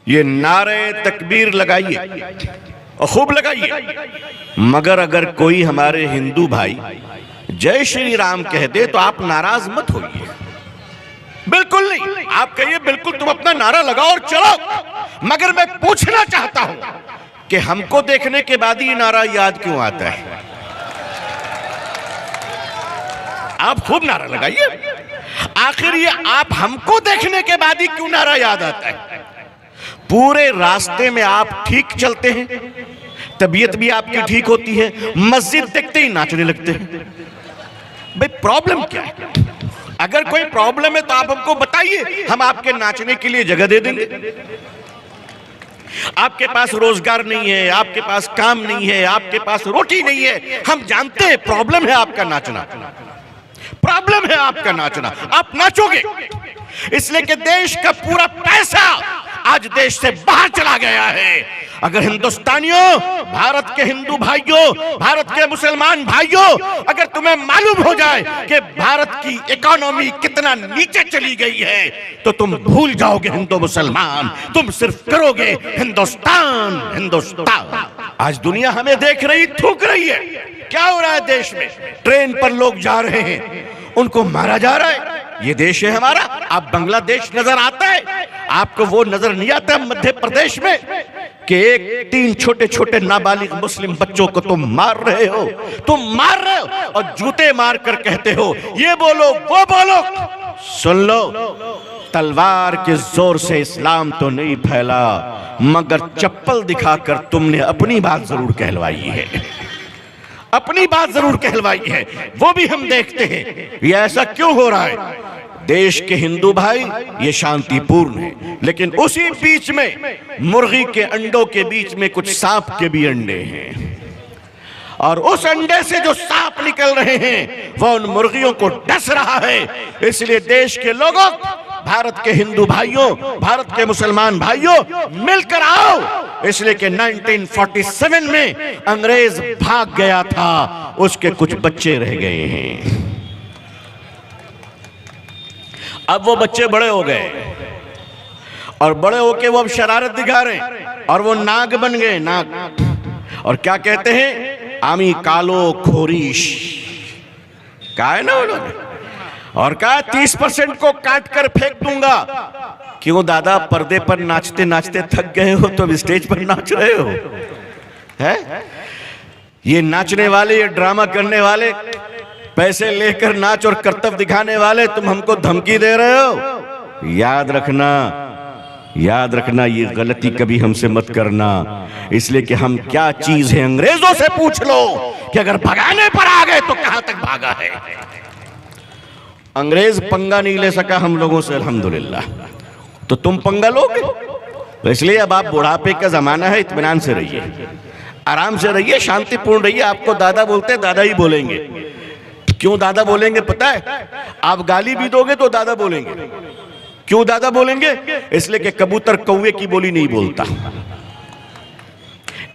ये नारे तकबीर लगाइए और खूब लगाइए, मगर अगर कोई हमारे हिंदू भाई जय श्री राम कह दे तो आप नाराज मत होइए, बिल्कुल नहीं। आप कहिए बिल्कुल तुम अपना नारा लगाओ और चलो, मगर मैं पूछना चाहता हूं कि हमको देखने के बाद ही नारा याद क्यों आता है? आप खूब नारा लगाइए, आखिर ये आप हमको देखने के बाद ही क्यों नारा याद आता है? पूरे रास्ते में आप ठीक चलते हैं, तबीयत भी आपकी ठीक होती है, मस्जिद देखते ही नाचने लगते हैं। भाई प्रॉब्लम क्या है? अगर कोई प्रॉब्लम है तो आप हमको बताइए, हम आपके नाचने के लिए जगह दे देंगे। आपके पास रोजगार नहीं है, आपके पास काम नहीं है, आपके पास रोटी नहीं है, हम जानते हैं प्रॉब्लम है आपका नाचना, प्रॉब्लम है आपका नाचना, आप नाचोगे इसलिए कि देश का पूरा पैसा आज देश से बाहर चला गया है। अगर हिंदुस्तानियों, भारत के हिंदू भाइयों, भारत के मुसलमान भाइयों, अगर तुम्हें मालूम हो जाए कि भारत की इकोनॉमी कितना नीचे चली गई है तो तुम भूल जाओगे हिंदू मुसलमान, तुम सिर्फ करोगे हिंदुस्तान हिंदुस्तान। आज दुनिया हमें देख रही, थूक रही है। क्या हो रहा है देश में? ट्रेन पर लोग जा रहे हैं, उनको मारा जा रहा है। ये देश है हमारा। आप बांग्लादेश नजर आता है, आपको वो नजर नहीं आता मध्य प्रदेश में कि एक 3 छोटे छोटे नाबालिग मुस्लिम बच्चों को तुम मार रहे हो, और जूते मार कर कहते हो ये बोलो वो बोलो। सुन लो, तलवार के जोर से इस्लाम तो नहीं फैला, मगर चप्पल दिखाकर तुमने अपनी बात जरूर कहलवाई है, अपनी बात जरूर कहलवाई है। वो भी हम देखते हैं ये ऐसा क्यों हो रहा है। देश के हिंदू भाई ये शांतिपूर्ण है, लेकिन उसी बीच में मुर्गी के अंडों के बीच में कुछ सांप के भी अंडे हैं, और उस अंडे से जो सांप निकल रहे हैं वो उन मुर्गियों को डस रहा है। इसलिए देश के लोगों, भारत के हिंदू भाइयों, भारत के मुसलमान भाइयों, मिलकर आओ। इसलिए कि 1947 में अंग्रेज भाग गया था, उसके कुछ बच्चे रह गए हैं। अब वो बच्चे बड़े हो गए, और बड़े होके वो अब शरारत दिखा रहे हैं, और वो नाग बन गए, नाग। और क्या कहते हैं? आमी कालो खोरीश, कहा है ना उन्होंने, और कहा 30% को काट कर फेंक दूंगा। क्यों दादा, पर्दे पर नाचते नाचते थक गए हो तो अब स्टेज पर नाच रहे हो? है ये नाचने वाले, ये ड्रामा करने वाले, पैसे लेकर नाच और कर्तव्य दिखाने वाले, तुम हमको धमकी दे रहे हो? याद रखना, याद रखना, ये गलती कभी हमसे मत करना। इसलिए कि हम क्या चीज है, अंग्रेजों से पूछ लो कि अगर भगाने पर आ गए तो कहां तक भागा है। अंग्रेज पंगा नहीं ले सका हम लोगों से, अल्हम्दुलिल्लाह, तो तुम पंगा लोगे। तो इसलिए अब आप बुढ़ापे का जमाना है, इत्मीनान से रहिए, आराम से रहिए, शांतिपूर्ण रहिए। आपको दादा बोलते हैं, दादा ही बोलेंगे। क्यों दादा बोलेंगे पता है? आप गाली भी दोगे तो दादा बोलेंगे। क्यों दादा बोलेंगे? इसलिए कि कबूतर कौवे की बोली नहीं बोलता।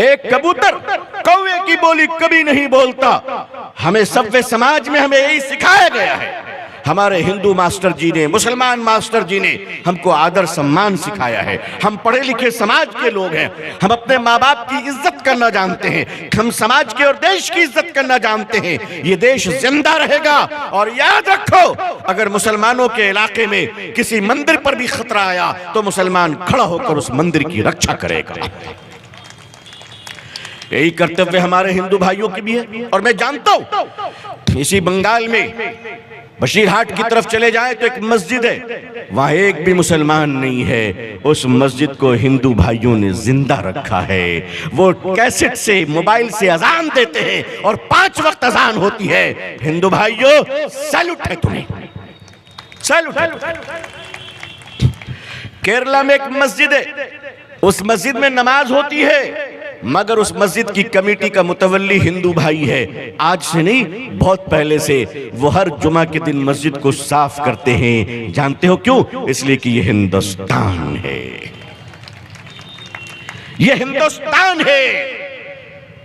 एक कबूतर कौवे की बोली कभी नहीं बोलता। हमें सभ्य समाज में हमें यही सिखाया गया है। हमारे हिंदू मास्टर जी ने, मुसलमान मास्टर जी ने हमको आदर सम्मान सिखाया है। हम पढ़े लिखे समाज के लोग हैं, हम अपने माँ बाप की इज्जत करना जानते हैं, हम समाज के और देश की इज्जत करना जानते हैं। ये देश जिंदा रहेगा। और याद रखो, अगर मुसलमानों के इलाके में किसी मंदिर पर भी खतरा आया तो मुसलमान खड़ा होकर उस मंदिर की रक्षा करेगा। यही कर्तव्य हमारे हिंदू भाइयों की भी है। और मैं जानता हूं इसी बंगाल में बशीरहाट की तरफ चले जाए तो एक मस्जिद है, वहां एक भी मुसलमान नहीं है। उस मस्जिद को हिंदू भाइयों ने जिंदा रखा है। वो कैसेट से, मोबाइल से अजान देते हैं और 5 वक्त अजान होती है। हिंदू भाइयों, सैल्यूट है तुम्हें, सैल्यूट है। केरला में एक मस्जिद है, उस मस्जिद में नमाज होती है, मगर उस मस्जिद की कमेटी का मुतवल्ली हिंदू भाई है। आज से नहीं, बहुत पहले से वो हर जुमा के दिन मस्जिद को साफ करते हैं। जानते हो क्यों? इसलिए कि ये हिंदुस्तान है, ये हिंदुस्तान है।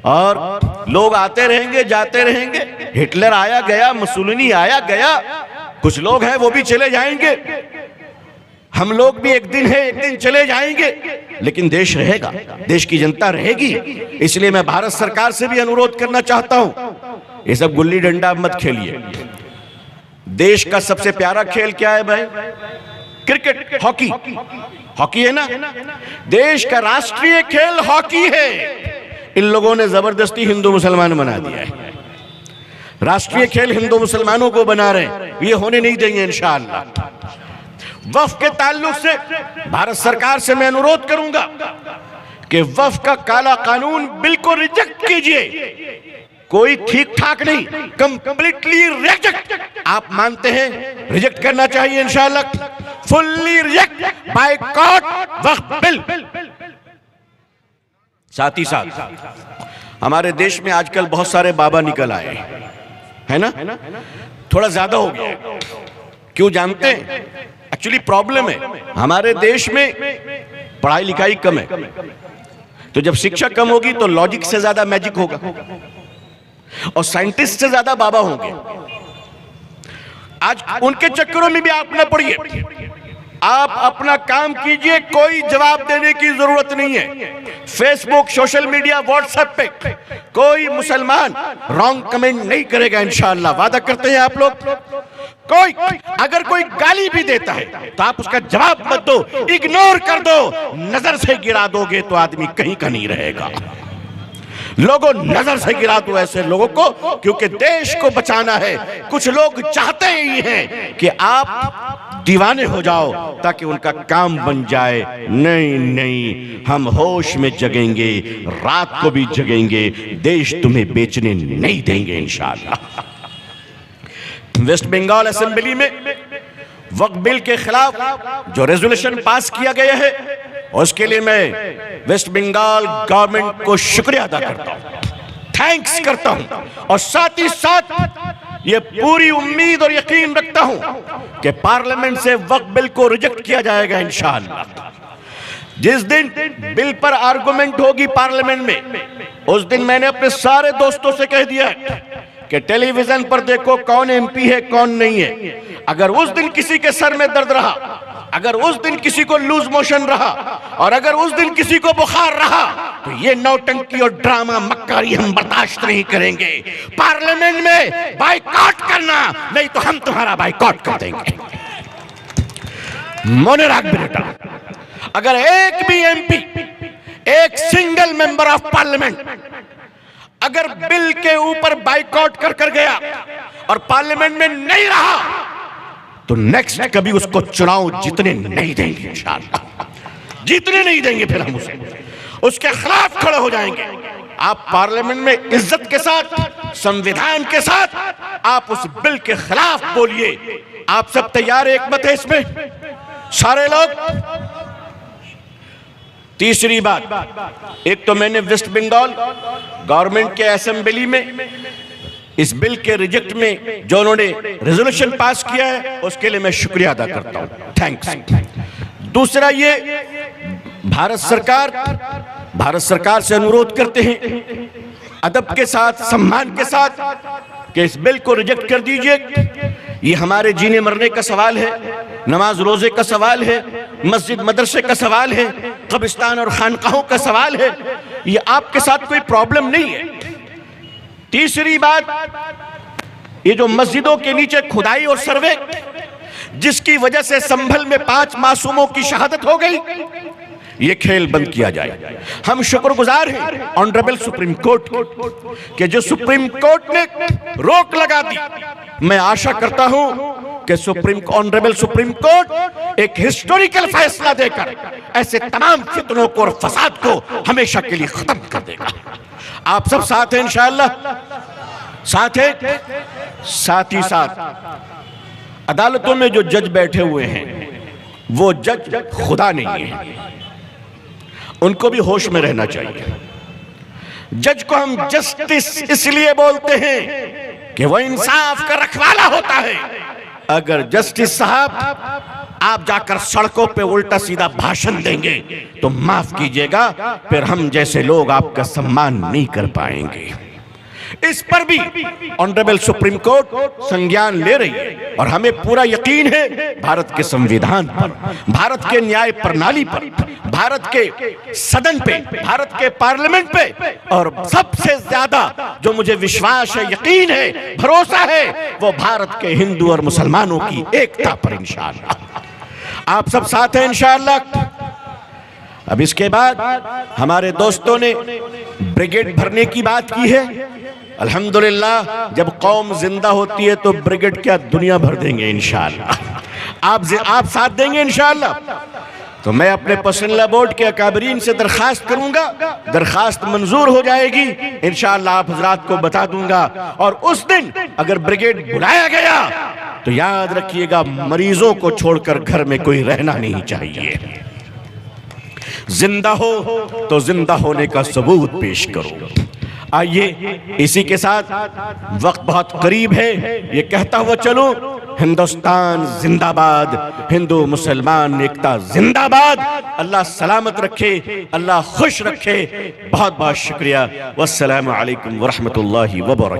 और लोग आते रहेंगे, जाते रहेंगे। हिटलर आया गया, मुसोलिनी आया गया, कुछ लोग हैं वो भी चले जाएंगे। हम लोग भी एक दिन है, एक दिन चले जाएंगे। लेकिन देश रहेगा, देश की जनता रहेगी। इसलिए मैं भारत सरकार से भी अनुरोध करना चाहता हूं, ये सब गुल्ली डंडा मत खेलिए। देश का सबसे प्यारा खेल क्या है भाई? Cricket, hockey. हॉकी है ना, देश का राष्ट्रीय खेल हॉकी है। इन लोगों ने जबरदस्ती हिंदू मुसलमान बना दिया है। राष्ट्रीय खेल हिंदू मुसलमानों को बना रहे हैं, ये होने नहीं देंगे इंशाअल्लाह। वक्फ के ताल्लुक से भारत सरकार से मैं अनुरोध करूंगा कि वक्फ का काला कानून बिल्कुल रिजेक्ट कीजिए। कोई ठीक ठाक नहीं, कंप्लीटली रिजेक्ट। आप मानते हैं रिजेक्ट करना चाहिए इंशाअल्लाह, फुल्ली रिजेक्ट, बायकॉट वक्फ बिल। साथ ही साथ हमारे देश में आजकल बहुत सारे बाबा निकल आए है ना, थोड़ा ज्यादा हो गया। क्यों जानते हैं? एक्चुअली प्रॉब्लम है हमारे देश में पढ़ाई लिखाई कम है, तो जब शिक्षा कम होगी तो लॉजिक से ज्यादा मैजिक होगा और साइंटिस्ट से ज्यादा बाबा होंगे। आज उनके चक्करों में भी आप न पड़िए, आप अपना काम कीजिए, कोई जवाब देने की जरूरत नहीं है। फेसबुक, सोशल मीडिया, व्हाट्सएप पे कोई मुसलमान रॉन्ग कमेंट नहीं करेगा इंशाअल्लाह, वादा करते हैं आप लोग। कोई अगर कोई गाली भी देता है तो आप उसका जवाब मत दो, इग्नोर कर दो, नजर से गिरा दोगे तो आदमी कहीं का नहीं रहेगा। लोगों नजर से गिरा दो ऐसे लोगों को, क्योंकि देश को बचाना है। कुछ लोग चाहते ही हैं कि आप दीवाने हो जाओ ताकि उनका काम बन जाए। नहीं नहीं, हम होश में जगेंगे, रात को भी जगेंगे, देश तुम्हें बेचने नहीं देंगे इंशाअल्लाह। वेस्ट बंगाल असेंबली में वक्फ बिल के खिलाफ जो रेजोल्यूशन पास किया गया है, उसके लिए मैं वेस्ट बंगाल गवर्नमेंट को शुक्रिया अदा करता हूं, थैंक्स करता हूं। और साथ ही साथ ये पूरी उम्मीद और यकीन रखता हूं कि पार्लियामेंट से वक्फ बिल को रिजेक्ट किया जाएगा इंशाअल्लाह। जिस दिन बिल पर आर्गुमेंट होगी पार्लियामेंट में, उस दिन मैंने अपने सारे दोस्तों से कह दिया है कि टेलीविजन पर देखो कौन एमपी है कौन नहीं है। अगर उस दिन किसी के सर में दर्द रहा, अगर उस दिन किसी को लूज मोशन रहा, और अगर उस दिन किसी को बुखार रहा, तो ये नौटंकी और ड्रामा मक्कारी हम बर्दाश्त नहीं करेंगे। पार्लियामेंट में बाइकॉट करना, नहीं तो हम तुम्हारा बाइकॉट कर देंगे। मोने राख बेटा, अगर एक भी एमपी, एक सिंगल मेंबर ऑफ पार्लियामेंट अगर बिल के ऊपर बाइकॉट कर गया और पार्लियामेंट में नहीं रहा, तो नेक्स्ट कभी उसको चुनाव जीतने नहीं देंगे इंशाअल्लाह, जीतने नहीं देंगे। फिर हम उसके खिलाफ खड़े हो जाएंगे। आप पार्लियामेंट में इज्जत के साथ, संविधान के साथ आप उस बिल के खिलाफ बोलिए। आप सब तैयार हैं? एक मत है इसमें सारे लोग। तीसरी बात, एक तो मैंने वेस्ट बंगाल गवर्नमेंट के असेंबली में इस बिल के रिजेक्ट में जो उन्होंने रेजोल्यूशन पास किया है, उसके लिए मैं शुक्रिया अदा करता हूं, थैंक्स। दूसरा ये, भारत सरकार से अनुरोध करते हैं अदब के साथ, सम्मान के साथ, कि इस बिल को रिजेक्ट कर दीजिए। ये हमारे जीने मरने का सवाल है, नमाज रोजे का सवाल है, मस्जिद मदरसे का सवाल है, कब्रिस्तान और खानकाहों का सवाल है। ये आपके साथ कोई प्रॉब्लम नहीं है। तीसरी बात, ये जो मस्जिदों के नीचे खुदाई और सर्वे, जिसकी वजह से संभल में 5 मासूमों की शहादत हो गई, ये खेल बंद किया जाए। हम शुक्रगुजार हैं ऑनरेबल सुप्रीम कोर्ट के, जो सुप्रीम कोर्ट ने रोक लगा दी। मैं आशा करता हूं कि ऑनरेबल सुप्रीम कोर्ट एक हिस्टोरिकल फैसला देकर ऐसे तमाम फितनों को और फसाद को हमेशा के लिए खत्म कर देगा। आप सब साथ हैं इंशाअल्लाह, साथ हैं। साथ ही साथ अदालतों में जो जज बैठे हुए हैं, वो जज खुदा नहीं है, उनको भी होश में रहना चाहिए। जज को हम जस्टिस इसलिए बोलते हैं कि वो इंसाफ का रखवाला होता है। अगर जस्टिस साहब आप जाकर सड़कों पे उल्टा सीधा भाषण देंगे तो माफ कीजिएगा, फिर हम जैसे लोग आपका सम्मान नहीं कर पाएंगे। इस पर भी ऑनरेबल सुप्रीम कोर्ट संज्ञान ले रही है और हमें पूरा यकीन है भारत के संविधान पर, भारत के न्याय प्रणाली पर, भारत के सदन पे, भारत के पार्लियामेंट पे, और सबसे ज्यादा जो मुझे विश्वास है, यकीन है, भरोसा है, वो भारत के हिंदू और मुसलमानों की एकता पर इंशाअल्लाह। आप सब साथ हैं इंशाअल्लाह। अब इसके बाद हमारे दोस्तों ने ब्रिगेड भरने की बात की है। अल्हम्दुलिल्लाह, जब कौम जिंदा होती है तो ब्रिगेड क्या दुनिया भर देंगे इंशाअल्लाह। आप साथ देंगे इंशाअल्लाह। तो मैं अपने पसंदीदा बोर्ड के अकाबरीन से दरखास्त करूंगा, दरखास्त मंजूर हो जाएगी इंशाअल्लाह, आप हजरात को बता दूंगा। और उस दिन अगर ब्रिगेड बुलाया गया तो याद रखिएगा, मरीजों को छोड़कर घर में कोई रहना नहीं चाहिए। जिंदा हो तो जिंदा होने का सबूत पेश करो। आइए, इसी के साथ वक्त बहुत करीब है, ये कहता हुआ चलो, हिंदुस्तान जिंदाबाद, हिंदू मुसलमान एकता जिंदाबाद। अल्लाह सलामत रखे, अल्लाह खुश रखे। बहुत बहुत शुक्रिया। वस्सलामु अलैकुम वरहमतुल्लाहि वबरकातुहू।